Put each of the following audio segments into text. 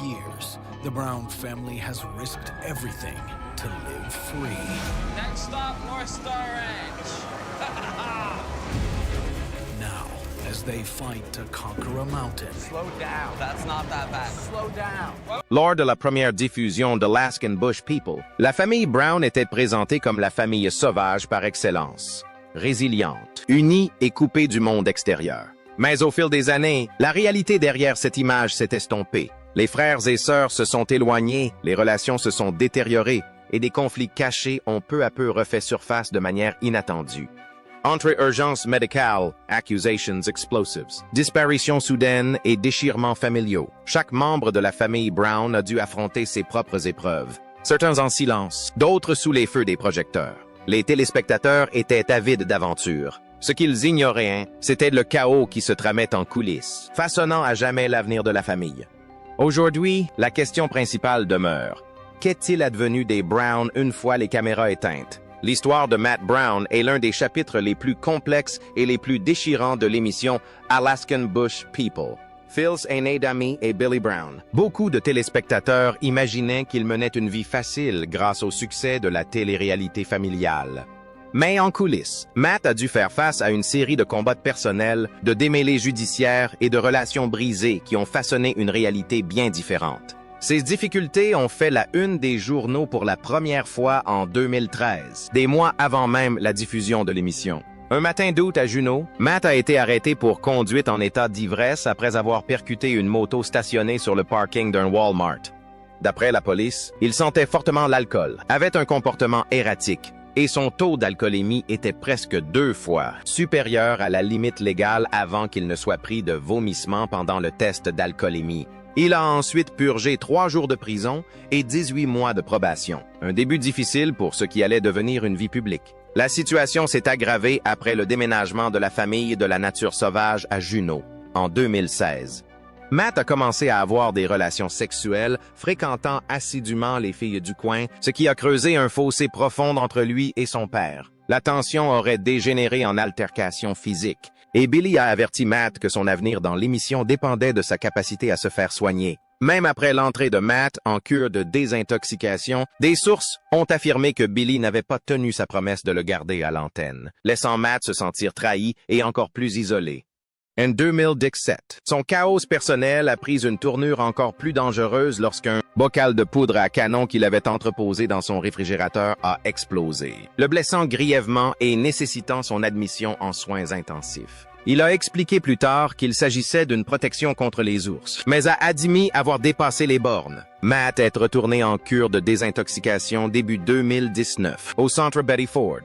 years, the Brown family has risked everything to live free. Next stop, North Star Ranch. Now, as they fight to conquer a mountain, Slow down. That's not that bad. Slow down. Lors de la première diffusion d'Alaskan Bush People, la famille Brown était présentée comme la famille sauvage par excellence, résiliente, unie et coupée du monde extérieur. Mais au fil des années, la réalité derrière cette image s'est estompée. Les frères et sœurs se sont éloignés, les relations se sont détériorées et des conflits cachés ont peu à peu refait surface de manière inattendue. Entrée urgence médicale, accusations explosives, disparition soudaine et déchirements familiaux. Chaque membre de la famille Brown a dû affronter ses propres épreuves. Certains en silence, d'autres sous les feux des projecteurs. Les téléspectateurs étaient avides d'aventure. Ce qu'ils ignoraient, c'était le chaos qui se tramait en coulisses, façonnant à jamais l'avenir de la famille. Aujourd'hui, la question principale demeure. Qu'est-il advenu des Brown une fois les caméras éteintes? L'histoire de Matt Brown est l'un des chapitres les plus complexes et les plus déchirants de l'émission Alaskan Bush People. Phil's aîné d'ami est Billy Brown. Beaucoup de téléspectateurs imaginaient qu'il menait une vie facile grâce au succès de la télé-réalité familiale. Mais en coulisses, Matt a dû faire face à une série de combats personnels, de démêlés judiciaires et de relations brisées qui ont façonné une réalité bien différente. Ces difficultés ont fait la une des journaux pour la première fois en 2013, des mois avant même la diffusion de l'émission. Un matin d'août à Juneau, Matt a été arrêté pour conduite en état d'ivresse après avoir percuté une moto stationnée sur le parking d'un Walmart. D'après la police, il sentait fortement l'alcool, avait un comportement erratique, et son taux d'alcoolémie était presque 2 fois supérieur à la limite légale avant qu'il ne soit pris de vomissements pendant le test d'alcoolémie. Il a ensuite purgé 3 jours de prison et 18 mois de probation. Un début difficile pour ce qui allait devenir une vie publique. La situation s'est aggravée après le déménagement de la famille de la nature sauvage à Juneau, en 2016. Matt a commencé à avoir des relations sexuelles, fréquentant assidûment les filles du coin, ce qui a creusé un fossé profond entre lui et son père. La tension aurait dégénéré en altercation physique, et Billy a averti Matt que son avenir dans l'émission dépendait de sa capacité à se faire soigner. Même après l'entrée de Matt en cure de désintoxication, des sources ont affirmé que Billy n'avait pas tenu sa promesse de le garder à l'antenne, laissant Matt se sentir trahi et encore plus isolé. En 2017, son chaos personnel a pris une tournure encore plus dangereuse lorsqu'un bocal de poudre à canon qu'il avait entreposé dans son réfrigérateur a explosé, le blessant grièvement et nécessitant son admission en soins intensifs. Il a expliqué plus tard qu'il s'agissait d'une protection contre les ours, mais a admis avoir dépassé les bornes. Matt est retourné en cure de désintoxication début 2019 au centre Betty Ford.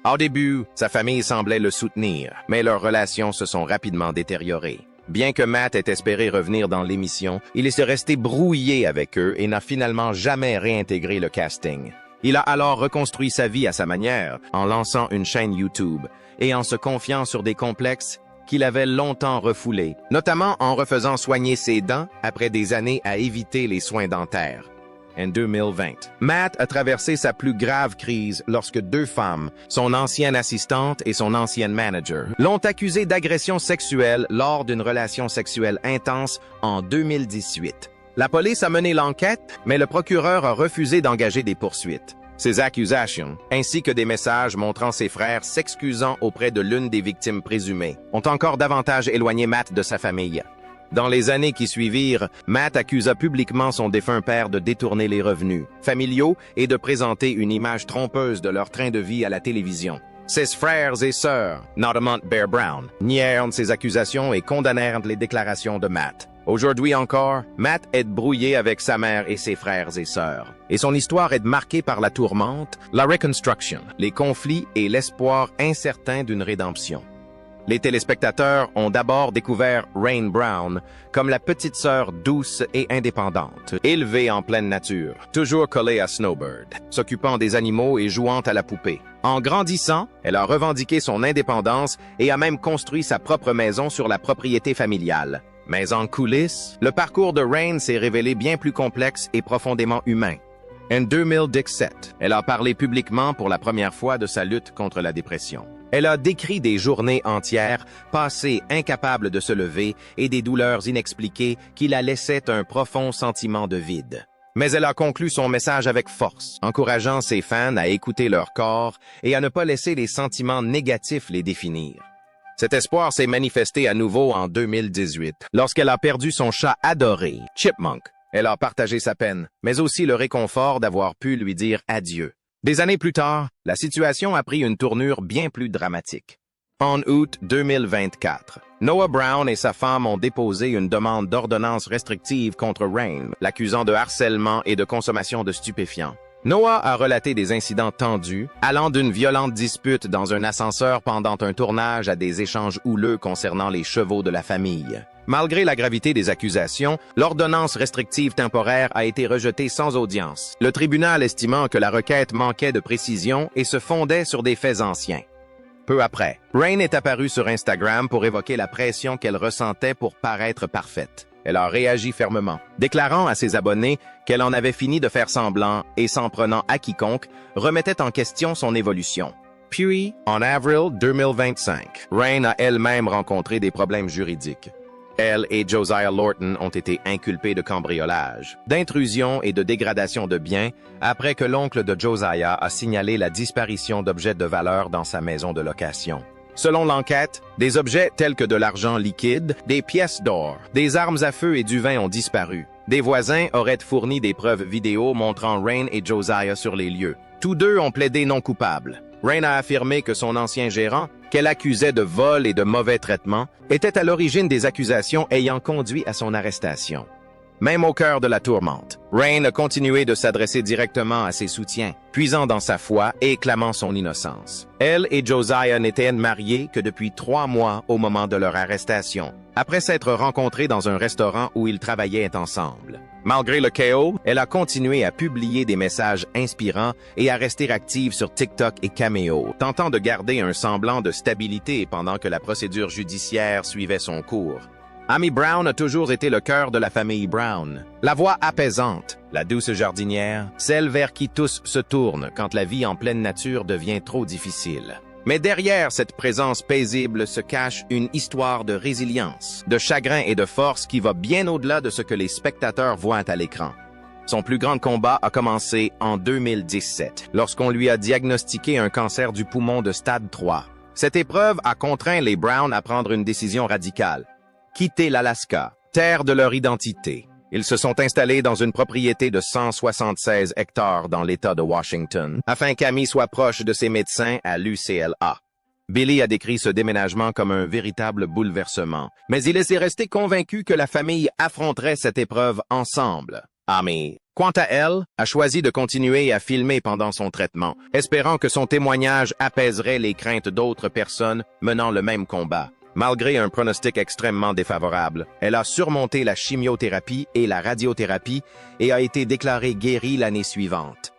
Au début, sa famille semblait le soutenir, mais leurs relations se sont rapidement détériorées. Bien que Matt ait espéré revenir dans l'émission, il est resté brouillé avec eux et n'a finalement jamais réintégré le casting. Il a alors reconstruit sa vie à sa manière, en lançant une chaîne YouTube et en se confiant sur des complexes qu'il avait longtemps refoulés, notamment en refaisant soigner ses dents après des années à éviter les soins dentaires. En 2020, Matt a traversé sa plus grave crise lorsque 2 femmes, son ancienne assistante et son ancienne manager, l'ont accusé d'agression sexuelle lors d'une relation sexuelle intense en 2018. La police a mené l'enquête, mais le procureur a refusé d'engager des poursuites. Ces accusations, ainsi que des messages montrant ses frères s'excusant auprès de l'une des victimes présumées, ont encore davantage éloigné Matt de sa famille. Dans les années qui suivirent, Matt accusa publiquement son défunt père de détourner les revenus familiaux et de présenter une image trompeuse de leur train de vie à la télévision. Ses frères et sœurs, notamment Bear Brown, nièrent ces accusations et condamnèrent les déclarations de Matt. Aujourd'hui encore, Matt est brouillé avec sa mère et ses frères et sœurs. Et son histoire est marquée par la tourmente, la reconstruction, les conflits et l'espoir incertain d'une rédemption. Les téléspectateurs ont d'abord découvert Rain Brown comme la petite sœur douce et indépendante, élevée en pleine nature, toujours collée à Snowbird, s'occupant des animaux et jouant à la poupée. En grandissant, elle a revendiqué son indépendance et a même construit sa propre maison sur la propriété familiale. Mais en coulisses, le parcours de Rain s'est révélé bien plus complexe et profondément humain. En 2017, elle a parlé publiquement pour la première fois de sa lutte contre la dépression. Elle a décrit des journées entières, passées incapable de se lever et des douleurs inexpliquées qui la laissaient un profond sentiment de vide. Mais elle a conclu son message avec force, encourageant ses fans à écouter leur corps et à ne pas laisser les sentiments négatifs les définir. Cet espoir s'est manifesté à nouveau en 2018, lorsqu'elle a perdu son chat adoré, Chipmunk. Elle a partagé sa peine, mais aussi le réconfort d'avoir pu lui dire adieu. Des années plus tard, la situation a pris une tournure bien plus dramatique. En août 2024, Noah Brown et sa femme ont déposé une demande d'ordonnance restrictive contre Rain, l'accusant de harcèlement et de consommation de stupéfiants. Noah a relaté des incidents tendus, allant d'une violente dispute dans un ascenseur pendant un tournage à des échanges houleux concernant les chevaux de la famille. Malgré la gravité des accusations, l'ordonnance restrictive temporaire a été rejetée sans audience, le tribunal estimant que la requête manquait de précision et se fondait sur des faits anciens. Peu après, Rain est apparue sur Instagram pour évoquer la pression qu'elle ressentait pour paraître parfaite. Elle a réagi fermement, déclarant à ses abonnés qu'elle en avait fini de faire semblant et s'en prenant à quiconque, remettait en question son évolution. Puis, en avril 2025, Rain a elle-même rencontré des problèmes juridiques. Elle et Josiah Lorton ont été inculpés de cambriolage, d'intrusion et de dégradation de biens après que l'oncle de Josiah a signalé la disparition d'objets de valeur dans sa maison de location. Selon l'enquête, des objets tels que de l'argent liquide, des pièces d'or, des armes à feu et du vin ont disparu. Des voisins auraient fourni des preuves vidéo montrant Rain et Josiah sur les lieux. Tous deux ont plaidé non coupables. Rain a affirmé que son ancien gérant, qu'elle accusait de vol et de mauvais traitement, était à l'origine des accusations ayant conduit à son arrestation. Même au cœur de la tourmente, Rain a continué de s'adresser directement à ses soutiens, puisant dans sa foi et clamant son innocence. Elle et Josiah n'étaient mariés que depuis 3 mois au moment de leur arrestation, après s'être rencontrés dans un restaurant où ils travaillaient ensemble. Malgré le chaos, elle a continué à publier des messages inspirants et à rester active sur TikTok et Cameo, tentant de garder un semblant de stabilité pendant que la procédure judiciaire suivait son cours. Amy Brown a toujours été le cœur de la famille Brown. La voix apaisante, la douce jardinière, celle vers qui tous se tournent quand la vie en pleine nature devient trop difficile. Mais derrière cette présence paisible se cache une histoire de résilience, de chagrin et de force qui va bien au-delà de ce que les spectateurs voient à l'écran. Son plus grand combat a commencé en 2017, lorsqu'on lui a diagnostiqué un cancer du poumon de stade 3. Cette épreuve a contraint les Brown à prendre une décision radicale. Quitter l'Alaska, terre de leur identité. Ils se sont installés dans une propriété de 176 hectares dans l'État de Washington, afin qu'Amy soit proche de ses médecins à l'UCLA. Billy a décrit ce déménagement comme un véritable bouleversement, mais il est resté convaincu que la famille affronterait cette épreuve ensemble. Amy, quant à elle, a choisi de continuer à filmer pendant son traitement, espérant que son témoignage apaiserait les craintes d'autres personnes menant le même combat. Malgré un pronostic extrêmement défavorable, elle a surmonté la chimiothérapie et la radiothérapie et a été déclarée guérie l'année suivante.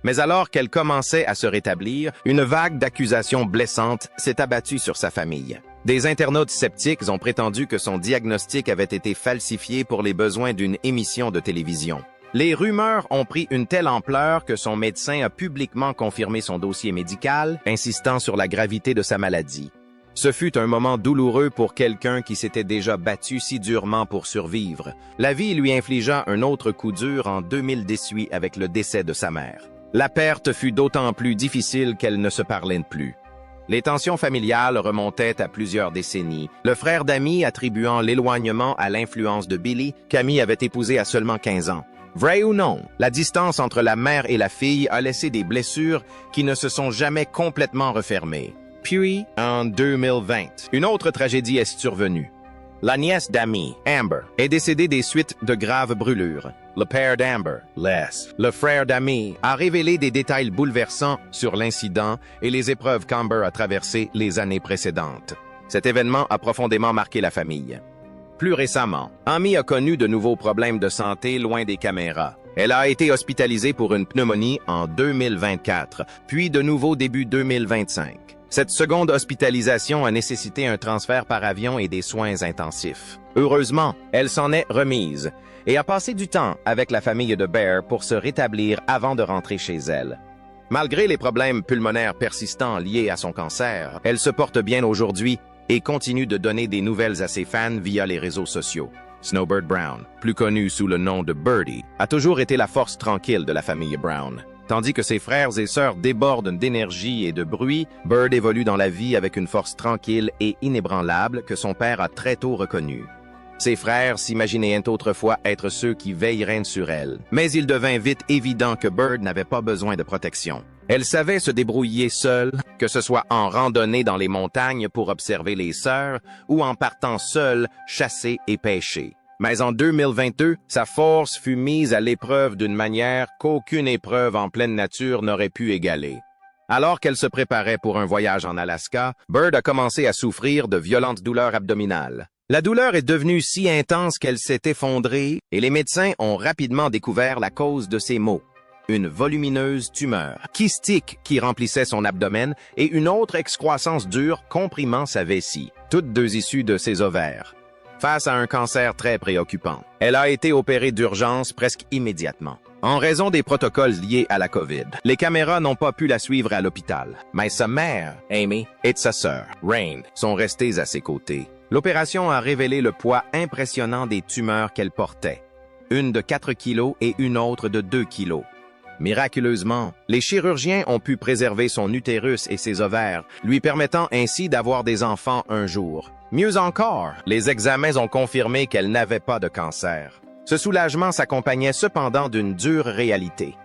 Mais alors qu'elle commençait à se rétablir, une vague d'accusations blessantes s'est abattue sur sa famille. Des internautes sceptiques ont prétendu que son diagnostic avait été falsifié pour les besoins d'une émission de télévision. Les rumeurs ont pris une telle ampleur que son médecin a publiquement confirmé son dossier médical, insistant sur la gravité de sa maladie. Ce fut un moment douloureux pour quelqu'un qui s'était déjà battu si durement pour survivre. La vie lui infligea un autre coup dur en 2018 avec le décès de sa mère. La perte fut d'autant plus difficile qu'elle ne se parlait plus. Les tensions familiales remontaient à plusieurs décennies, le frère d'Amy attribuant l'éloignement à l'influence de Billy, qu'Amy avait épousé à seulement 15 ans. Vrai ou non, la distance entre la mère et la fille a laissé des blessures qui ne se sont jamais complètement refermées. Puis, en 2020, une autre tragédie est survenue. La nièce d'Amy, Amber, est décédée des suites de graves brûlures. Le père d'Amber, Les, le frère d'Amy, a révélé des détails bouleversants sur l'incident et les épreuves qu'Amber a traversées les années précédentes. Cet événement a profondément marqué la famille. Plus récemment, Amy a connu de nouveaux problèmes de santé loin des caméras. Elle a été hospitalisée pour une pneumonie en 2024, puis de nouveau début 2025. Cette seconde hospitalisation a nécessité un transfert par avion et des soins intensifs. Heureusement, elle s'en est remise et a passé du temps avec la famille de Bear pour se rétablir avant de rentrer chez elle. Malgré les problèmes pulmonaires persistants liés à son cancer, elle se porte bien aujourd'hui et continue de donner des nouvelles à ses fans via les réseaux sociaux. Snowbird Brown, plus connu sous le nom de Birdie, a toujours été la force tranquille de la famille Brown. Tandis que ses frères et sœurs débordent d'énergie et de bruit, Bird évolue dans la vie avec une force tranquille et inébranlable que son père a très tôt reconnue. Ses frères s'imaginaient autrefois être ceux qui veilleraient sur elle, mais il devint vite évident que Bird n'avait pas besoin de protection. Elle savait se débrouiller seule, que ce soit en randonnée dans les montagnes pour observer les sœurs ou en partant seule chasser et pêcher. Mais en 2022, sa force fut mise à l'épreuve d'une manière qu'aucune épreuve en pleine nature n'aurait pu égaler. Alors qu'elle se préparait pour un voyage en Alaska, Bird a commencé à souffrir de violentes douleurs abdominales. La douleur est devenue si intense qu'elle s'est effondrée et les médecins ont rapidement découvert la cause de ses maux. Une volumineuse tumeur kystique qui remplissait son abdomen et une autre excroissance dure comprimant sa vessie, toutes deux issues de ses ovaires. Face à un cancer très préoccupant, elle a été opérée d'urgence presque immédiatement. En raison des protocoles liés à la COVID, les caméras n'ont pas pu la suivre à l'hôpital, mais sa mère, Amy, et sa sœur, Rain, sont restées à ses côtés. L'opération a révélé le poids impressionnant des tumeurs qu'elle portait, une de 4 kilos et une autre de 2 kilos. Miraculeusement, les chirurgiens ont pu préserver son utérus et ses ovaires, lui permettant ainsi d'avoir des enfants un jour. Mieux encore, les examens ont confirmé qu'elle n'avait pas de cancer. Ce soulagement s'accompagnait cependant d'une dure réalité.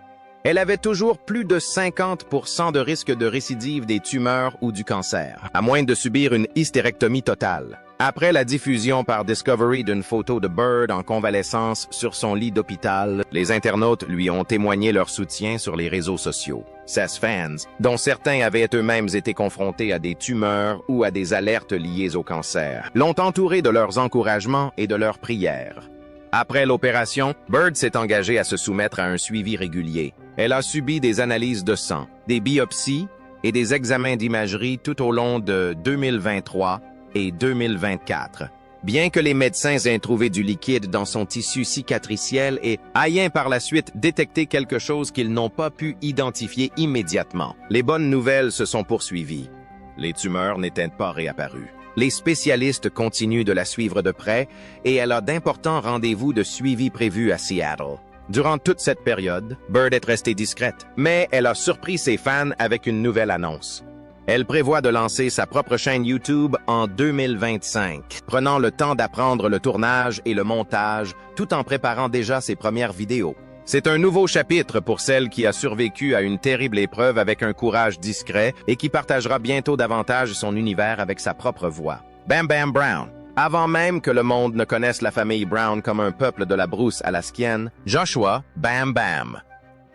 Elle avait toujours plus de 50% de risque de récidive des tumeurs ou du cancer, à moins de subir une hystérectomie totale. Après la diffusion par Discovery d'une photo de Bird en convalescence sur son lit d'hôpital, les internautes lui ont témoigné leur soutien sur les réseaux sociaux. Ses fans, dont certains avaient eux-mêmes été confrontés à des tumeurs ou à des alertes liées au cancer, l'ont entourée de leurs encouragements et de leurs prières. Après l'opération, Bird s'est engagée à se soumettre à un suivi régulier. Elle a subi des analyses de sang, des biopsies et des examens d'imagerie tout au long de 2023 et 2024. Bien que les médecins aient trouvé du liquide dans son tissu cicatriciel et ayant par la suite détecté quelque chose qu'ils n'ont pas pu identifier immédiatement, les bonnes nouvelles se sont poursuivies. Les tumeurs n'étaient pas réapparues. Les spécialistes continuent de la suivre de près et elle a d'importants rendez-vous de suivi prévus à Seattle. Durant toute cette période, Bird est restée discrète, mais elle a surpris ses fans avec une nouvelle annonce. Elle prévoit de lancer sa propre chaîne YouTube en 2025, prenant le temps d'apprendre le tournage et le montage, tout en préparant déjà ses premières vidéos. C'est un nouveau chapitre pour celle qui a survécu à une terrible épreuve avec un courage discret et qui partagera bientôt davantage son univers avec sa propre voix. Bam Bam Brown. Avant même que le monde ne connaisse la famille Brown comme un peuple de la brousse alaskienne, Joshua Bam Bam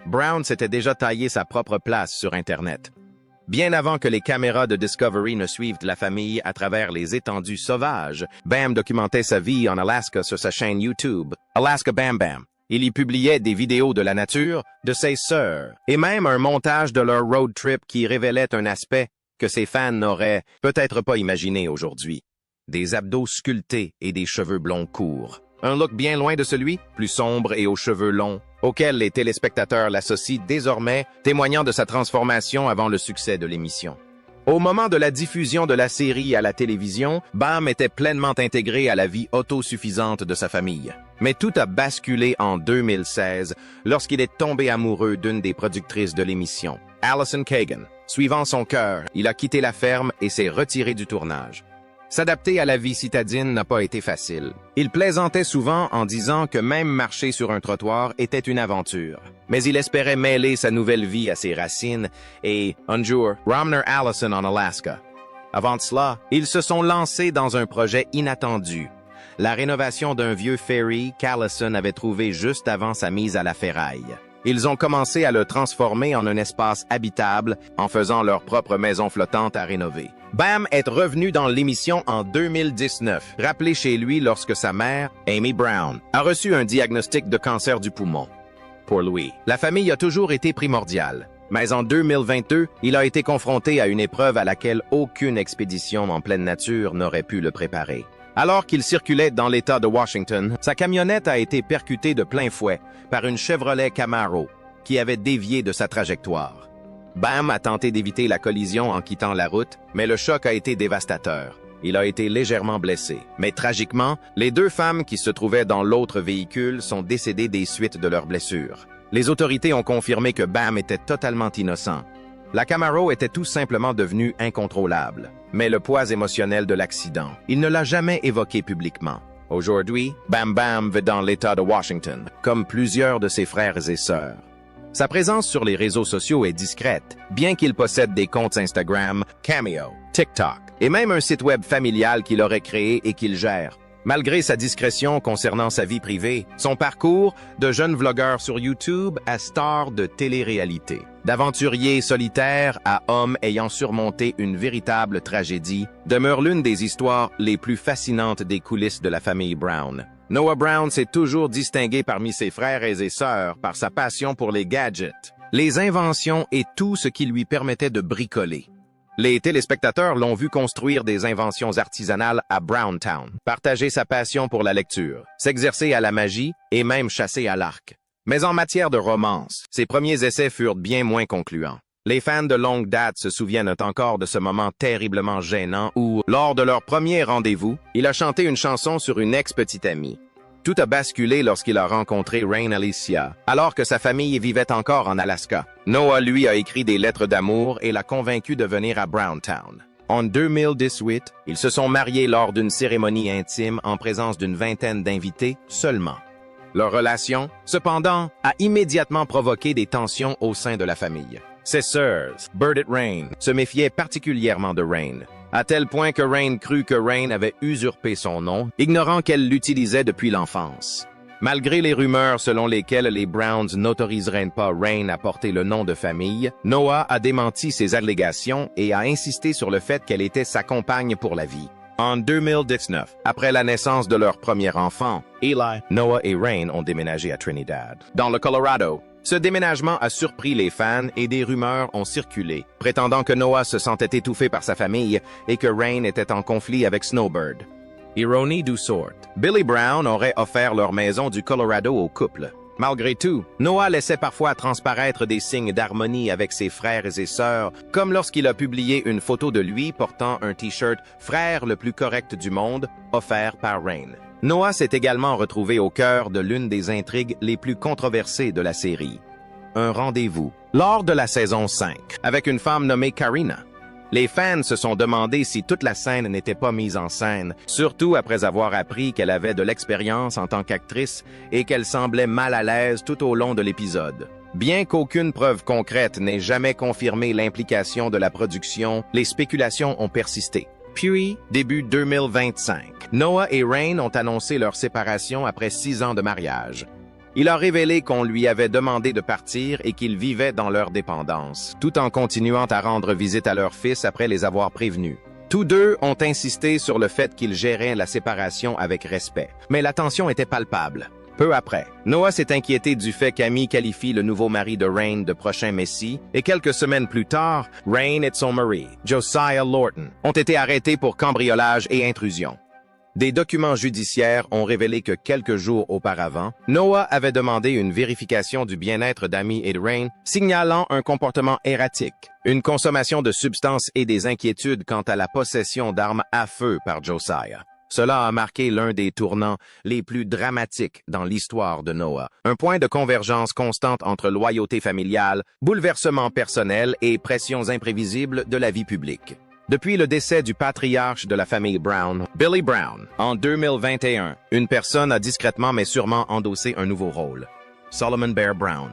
Brown s'était déjà taillé sa propre place sur Internet. Bien avant que les caméras de Discovery ne suivent la famille à travers les étendues sauvages, Bam documentait sa vie en Alaska sur sa chaîne YouTube, Alaska Bam Bam. Il y publiait des vidéos de la nature, de ses sœurs, et même un montage de leur road trip qui révélait un aspect que ses fans n'auraient peut-être pas imaginé aujourd'hui. Des abdos sculptés et des cheveux blonds courts. Un look bien loin de celui, plus sombre et aux cheveux longs, auquel les téléspectateurs l'associent désormais, témoignant de sa transformation avant le succès de l'émission. Au moment de la diffusion de la série à la télévision, Bam était pleinement intégré à la vie autosuffisante de sa famille. Mais tout a basculé en 2016 lorsqu'il est tombé amoureux d'une des productrices de l'émission, Allison Kagan. Suivant son cœur, il a quitté la ferme et s'est retiré du tournage. S'adapter à la vie citadine n'a pas été facile. Il plaisantait souvent en disant que même marcher sur un trottoir était une aventure. Mais il espérait mêler sa nouvelle vie à ses racines et, un jour, ramener Allison en Alaska. Avant cela, ils se sont lancés dans un projet inattendu. La rénovation d'un vieux ferry qu'Allison avait trouvé juste avant sa mise à la ferraille. Ils ont commencé à le transformer en un espace habitable en faisant leur propre maison flottante à rénover. Bam est revenu dans l'émission en 2019, rappelé chez lui lorsque sa mère, Amy Brown, a reçu un diagnostic de cancer du poumon. Pour lui, la famille a toujours été primordiale. Mais en 2022, il a été confronté à une épreuve à laquelle aucune expédition en pleine nature n'aurait pu le préparer. Alors qu'il circulait dans l'État de Washington, sa camionnette a été percutée de plein fouet par une Chevrolet Camaro qui avait dévié de sa trajectoire. Bam a tenté d'éviter la collision en quittant la route, mais le choc a été dévastateur. Il a été légèrement blessé. Mais tragiquement, les deux femmes qui se trouvaient dans l'autre véhicule sont décédées des suites de leurs blessures. Les autorités ont confirmé que Bam était totalement innocent. La Camaro était tout simplement devenue incontrôlable. Mais le poids émotionnel de l'accident, il ne l'a jamais évoqué publiquement. Aujourd'hui, Bam Bam vit dans l'État de Washington, comme plusieurs de ses frères et sœurs. Sa présence sur les réseaux sociaux est discrète, bien qu'il possède des comptes Instagram, Cameo, TikTok, et même un site web familial qu'il aurait créé et qu'il gère. Malgré sa discrétion concernant sa vie privée, son parcours de jeune vlogueur sur YouTube à star de télé-réalité, d'aventurier solitaire à homme ayant surmonté une véritable tragédie, demeure l'une des histoires les plus fascinantes des coulisses de la famille Brown. Noah Brown s'est toujours distingué parmi ses frères et ses sœurs par sa passion pour les gadgets, les inventions et tout ce qui lui permettait de bricoler. Les téléspectateurs l'ont vu construire des inventions artisanales à Browntown, partager sa passion pour la lecture, s'exercer à la magie et même chasser à l'arc. Mais en matière de romance, ses premiers essais furent bien moins concluants. Les fans de longue date se souviennent encore de ce moment terriblement gênant où, lors de leur premier rendez-vous, il a chanté une chanson sur une ex-petite amie. Tout a basculé lorsqu'il a rencontré Rain Alicia, alors que sa famille vivait encore en Alaska. Noah, lui, a écrit des lettres d'amour et l'a convaincu de venir à Browntown. En 2018, ils se sont mariés lors d'une cérémonie intime en présence d'une vingtaine d'invités seulement. Leur relation, cependant, a immédiatement provoqué des tensions au sein de la famille. Ses sœurs, Bert et Rain, se méfiaient particulièrement de Rain, à tel point que Rain crut que Rain avait usurpé son nom, ignorant qu'elle l'utilisait depuis l'enfance. Malgré les rumeurs selon lesquelles les Browns n'autoriseraient pas Rain à porter le nom de famille, Noah a démenti ces allégations et a insisté sur le fait qu'elle était sa compagne pour la vie. En 2019, après la naissance de leur premier enfant, Eli, Noah et Rain ont déménagé à Trinidad, dans le Colorado. Ce déménagement a surpris les fans et des rumeurs ont circulé, prétendant que Noah se sentait étouffé par sa famille et que Rain était en conflit avec Snowbird. Ironie du sort, Billy Brown aurait offert leur maison du Colorado au couple. Malgré tout, Noah laissait parfois transparaître des signes d'harmonie avec ses frères et ses sœurs, comme lorsqu'il a publié une photo de lui portant un t-shirt « Frère le plus correct du monde » offert par Rain. Noah s'est également retrouvé au cœur de l'une des intrigues les plus controversées de la série. Un rendez-vous, lors de la saison 5, avec une femme nommée Karina. Les fans se sont demandé si toute la scène n'était pas mise en scène, surtout après avoir appris qu'elle avait de l'expérience en tant qu'actrice et qu'elle semblait mal à l'aise tout au long de l'épisode. Bien qu'aucune preuve concrète n'ait jamais confirmé l'implication de la production, les spéculations ont persisté. Puis, début 2025, Noah et Rain ont annoncé leur séparation après 6 ans de mariage. Il a révélé qu'on lui avait demandé de partir et qu'ils vivaient dans leur dépendance, tout en continuant à rendre visite à leur fils après les avoir prévenus. Tous deux ont insisté sur le fait qu'ils géraient la séparation avec respect, mais la tension était palpable. Peu après, Noah s'est inquiété du fait qu'Amy qualifie le nouveau mari de Rain de prochain messie, et quelques semaines plus tard, Rain et son mari, Josiah Lorton, ont été arrêtés pour cambriolage et intrusion. Des documents judiciaires ont révélé que quelques jours auparavant, Noah avait demandé une vérification du bien-être d'Amy et de Rain, signalant un comportement erratique, une consommation de substances et des inquiétudes quant à la possession d'armes à feu par Josiah. Cela a marqué l'un des tournants les plus dramatiques dans l'histoire de Noah, un point de convergence constante entre loyauté familiale, bouleversement personnel et pressions imprévisibles de la vie publique. Depuis le décès du patriarche de la famille Brown, Billy Brown, en 2021, une personne a discrètement mais sûrement endossé un nouveau rôle. Solomon Bear Brown.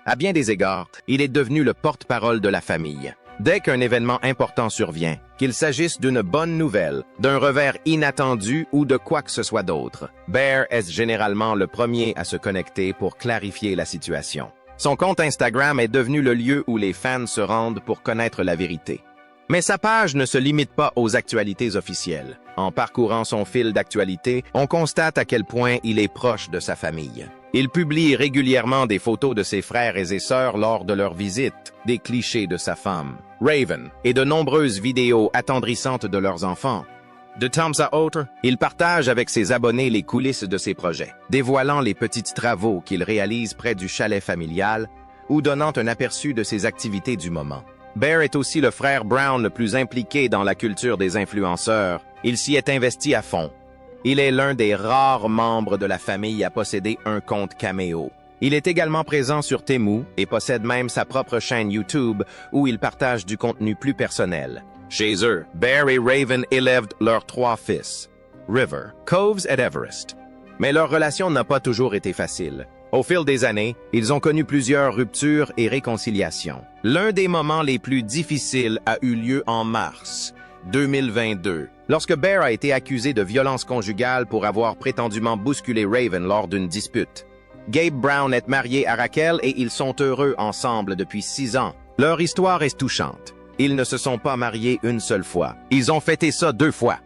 À bien des égards, il est devenu le porte-parole de la famille. Dès qu'un événement important survient, qu'il s'agisse d'une bonne nouvelle, d'un revers inattendu ou de quoi que ce soit d'autre, Bear est généralement le premier à se connecter pour clarifier la situation. Son compte Instagram est devenu le lieu où les fans se rendent pour connaître la vérité. Mais sa page ne se limite pas aux actualités officielles. En parcourant son fil d'actualité, on constate à quel point il est proche de sa famille. Il publie régulièrement des photos de ses frères et ses sœurs lors de leurs visites, des clichés de sa femme, Raven, et de nombreuses vidéos attendrissantes de leurs enfants. De temps à autre, il partage avec ses abonnés les coulisses de ses projets, dévoilant les petits travaux qu'il réalise près du chalet familial, ou donnant un aperçu de ses activités du moment. Bear est aussi le frère Brown le plus impliqué dans la culture des influenceurs. Il s'y est investi à fond. Il est l'un des rares membres de la famille à posséder un compte Cameo. Il est également présent sur Temu et possède même sa propre chaîne YouTube où il partage du contenu plus personnel. Chez eux, Bear et Raven élèvent leurs 3 fils, River, Coves et Everest. Mais leur relation n'a pas toujours été facile. Au fil des années, ils ont connu plusieurs ruptures et réconciliations. L'un des moments les plus difficiles a eu lieu en mars 2022, lorsque Bear a été accusé de violence conjugale pour avoir prétendument bousculé Raven lors d'une dispute. Gabe Brown est marié à Raquel et ils sont heureux ensemble depuis 6 ans. Leur histoire est touchante. Ils ne se sont pas mariés une seule fois. Ils ont fêté ça 2 fois.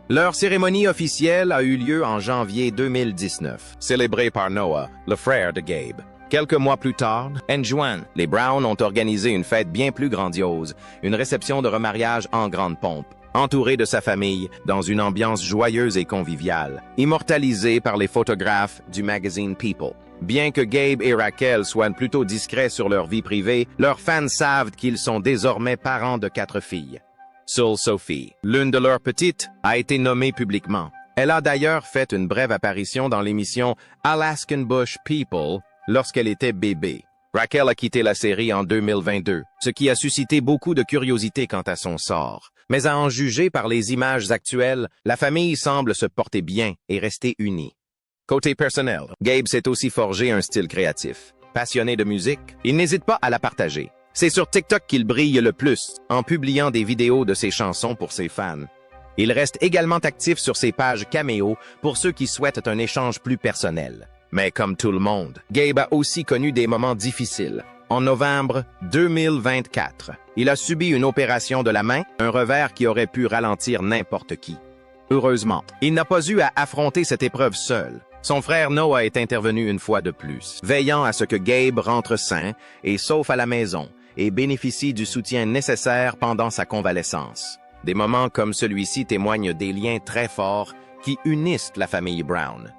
Leur cérémonie officielle a eu lieu en janvier 2019, célébrée par Noah, le frère de Gabe. Quelques mois plus tard, en juin, les Brown ont organisé une fête bien plus grandiose, une réception de remariage en grande pompe, entouré de sa famille, dans une ambiance joyeuse et conviviale, immortalisée par les photographes du magazine People. Bien que Gabe et Raquel soient plutôt discrets sur leur vie privée, leurs fans savent qu'ils sont désormais parents de 4 filles. Seule Sophie, l'une de leurs petites, a été nommée publiquement. Elle a d'ailleurs fait une brève apparition dans l'émission Alaskan Bush People lorsqu'elle était bébé. Raquel a quitté la série en 2022, ce qui a suscité beaucoup de curiosité quant à son sort. Mais à en juger par les images actuelles, la famille semble se porter bien et rester unie. Côté personnel, Gabe s'est aussi forgé un style créatif. Passionné de musique, il n'hésite pas à la partager. C'est sur TikTok qu'il brille le plus, en publiant des vidéos de ses chansons pour ses fans. Il reste également actif sur ses pages Cameo pour ceux qui souhaitent un échange plus personnel. Mais comme tout le monde, Gabe a aussi connu des moments difficiles. En novembre 2024, il a subi une opération de la main, un revers qui aurait pu ralentir n'importe qui. Heureusement, il n'a pas eu à affronter cette épreuve seul. Son frère Noah est intervenu une fois de plus, veillant à ce que Gabe rentre sain et sauf à la maison et bénéficie du soutien nécessaire pendant sa convalescence. Des moments comme celui-ci témoignent des liens très forts qui unissent la famille Brown.